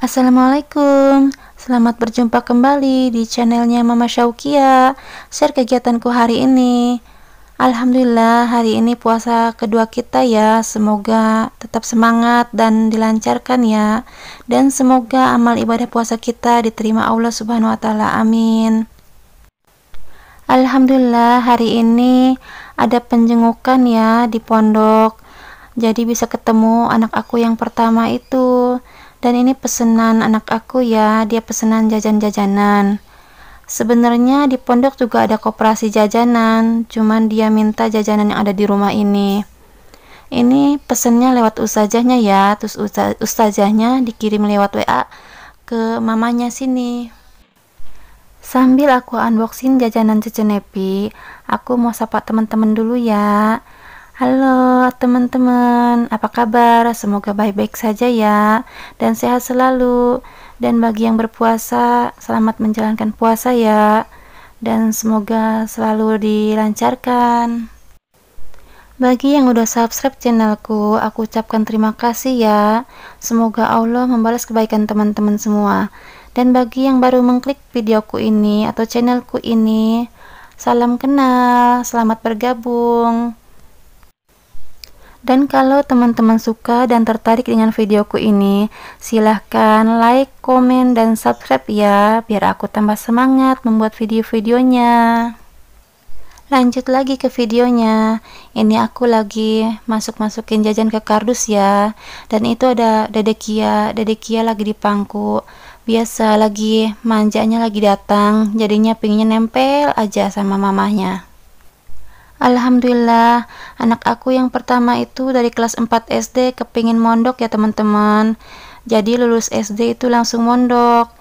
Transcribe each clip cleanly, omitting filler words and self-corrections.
Assalamualaikum, selamat berjumpa kembali di channelnya Mama Syaukia. Share kegiatanku hari ini. Alhamdulillah, hari ini puasa kedua kita ya. Semoga tetap semangat dan dilancarkan ya. Dan semoga amal ibadah puasa kita diterima Allah Subhanahu wa taala. Amin. Alhamdulillah, hari ini ada penjengukan ya di pondok. Jadi bisa ketemu anak aku yang pertama itu. Dan ini pesanan anak aku ya, dia pesanan jajan-jajanan. Sebenarnya di pondok juga ada koperasi jajanan, cuman dia minta jajanan yang ada di rumah ini. Ini pesennya lewat ustazahnya ya, terus ustazahnya dikirim lewat WA ke mamanya sini. Sambil aku unboxing jajanan Cecenepi, aku mau sapa teman-teman dulu ya. Halo teman-teman, apa kabar? Semoga baik-baik saja ya, dan sehat selalu. Dan bagi yang berpuasa, selamat menjalankan puasa ya, dan semoga selalu dilancarkan. Bagi yang udah subscribe channelku, aku ucapkan terima kasih ya. Semoga Allah membalas kebaikan teman-teman semua. Dan bagi yang baru mengklik videoku ini atau channelku ini, salam kenal, selamat bergabung. Dan kalau teman-teman suka dan tertarik dengan videoku ini, silahkan like, komen, dan subscribe ya, biar aku tambah semangat membuat video-videonya. Lanjut lagi ke videonya. Ini aku lagi masukin jajan ke kardus ya. Dan itu ada Dedek Kia lagi di pangku. Biasa lagi manjanya lagi datang, jadinya pengennya nempel aja sama mamahnya. Alhamdulillah, anak aku yang pertama itu dari kelas 4 SD kepingin mondok ya teman-teman. Jadi lulus SD itu langsung mondok.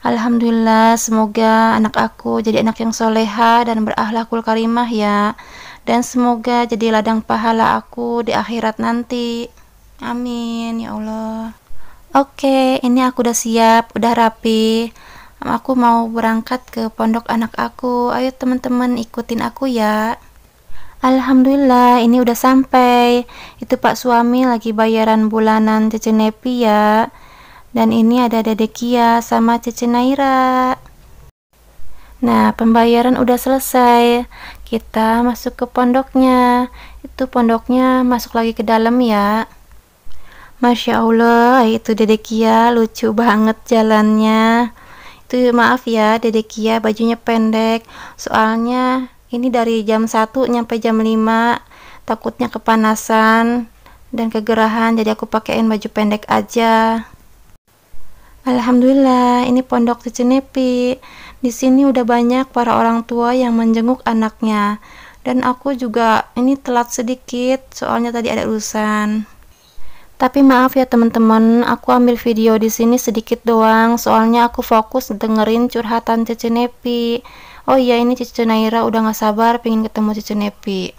Alhamdulillah, semoga anak aku jadi anak yang soleha dan berakhlakul karimah ya. Dan semoga jadi ladang pahala aku di akhirat nanti. Amin ya Allah. Oke, ini aku udah siap, udah rapi. Aku mau berangkat ke pondok anak aku. Ayo teman-teman ikutin aku ya. Alhamdulillah, ini udah sampai. Itu Pak suami lagi bayaran bulanan Cecenepi ya. Dan ini ada Dedek Kia sama Cece Naira. Nah, pembayaran udah selesai. Kita masuk ke pondoknya. Itu pondoknya masuk lagi ke dalam ya. Masya Allah, itu Dedek Kia lucu banget jalannya. Itu maaf ya, Dedek Kia bajunya pendek. Soalnya ini dari jam 1 nyampe jam 5, takutnya kepanasan dan kegerahan, jadi aku pakein baju pendek aja. Alhamdulillah, ini pondok Cecenepi. Di sini udah banyak para orang tua yang menjenguk anaknya. Dan aku juga ini telat sedikit, soalnya tadi ada urusan. Tapi maaf ya teman-teman, aku ambil video di sini sedikit doang, soalnya aku fokus dengerin curhatan Cecenepi. Oh iya, ini Cece Naira udah gak sabar pengen ketemu Cecenepi.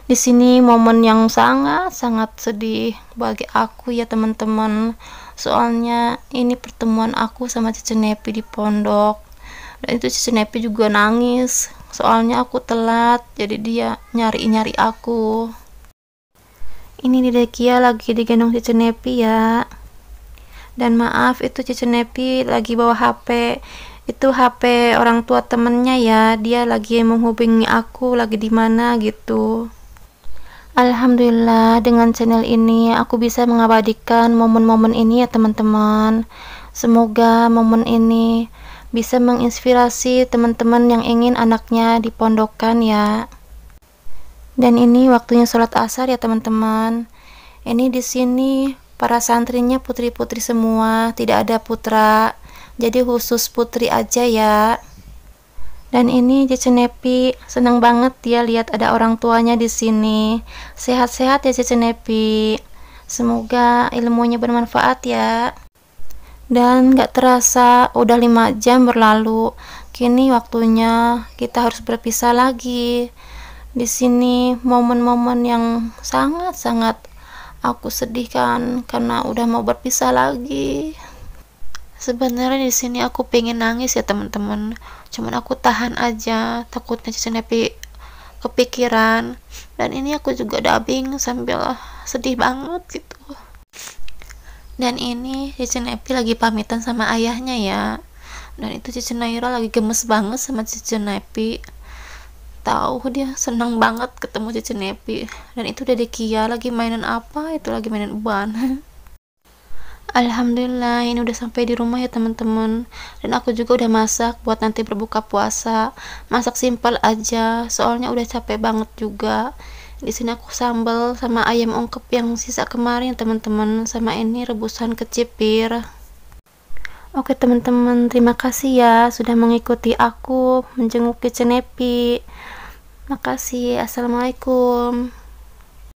Di sini momen yang sangat sedih bagi aku ya teman-teman. Soalnya ini pertemuan aku sama Cecenepi di pondok. Dan itu Cecenepi juga nangis. Soalnya aku telat, jadi dia nyari aku. Ini Dedek Kia lagi digendong Cecenepi ya. Dan maaf, itu Cecenepi lagi bawa HP. Itu HP orang tua temennya ya, dia lagi menghubungi aku lagi di mana gitu. Alhamdulillah, dengan channel ini aku bisa mengabadikan momen-momen ini ya teman-teman. Semoga momen ini bisa menginspirasi teman-teman yang ingin anaknya dipondokkan ya. Dan ini waktunya sholat asar ya teman-teman. Ini di sini para santrinya putri-putri semua, tidak ada putra. Jadi khusus putri aja ya. Dan ini Cecenepi senang banget dia lihat ada orang tuanya di sini. Sehat-sehat ya Cecenepi. Semoga ilmunya bermanfaat ya. Dan gak terasa udah 5 jam berlalu. Kini waktunya kita harus berpisah lagi. Di sini momen-momen yang sangat aku sedihkan karena udah mau berpisah lagi. Sebenarnya di sini aku pengen nangis ya teman-teman, cuman aku tahan aja, takutnya Cecenepi kepikiran. Dan ini aku juga dubbing sambil sedih banget gitu. Dan ini Cici Nepi lagi pamitan sama ayahnya ya. Dan itu Cici Naira lagi gemes banget sama Cici Nepi. Tahu dia senang banget ketemu Cici Nepi. Dan itu Dede Kia lagi mainan apa? Itu lagi mainan uban. Alhamdulillah ini udah sampai di rumah ya teman-teman. Dan aku juga udah masak buat nanti berbuka puasa. Masak simpel aja, soalnya udah capek banget juga. Di sini aku sambal sama ayam ungkep yang sisa kemarin teman-teman, sama ini rebusan kecipir. Oke teman-teman, terima kasih ya sudah mengikuti aku menjenguk Cici Nepi. Makasih. Assalamualaikum.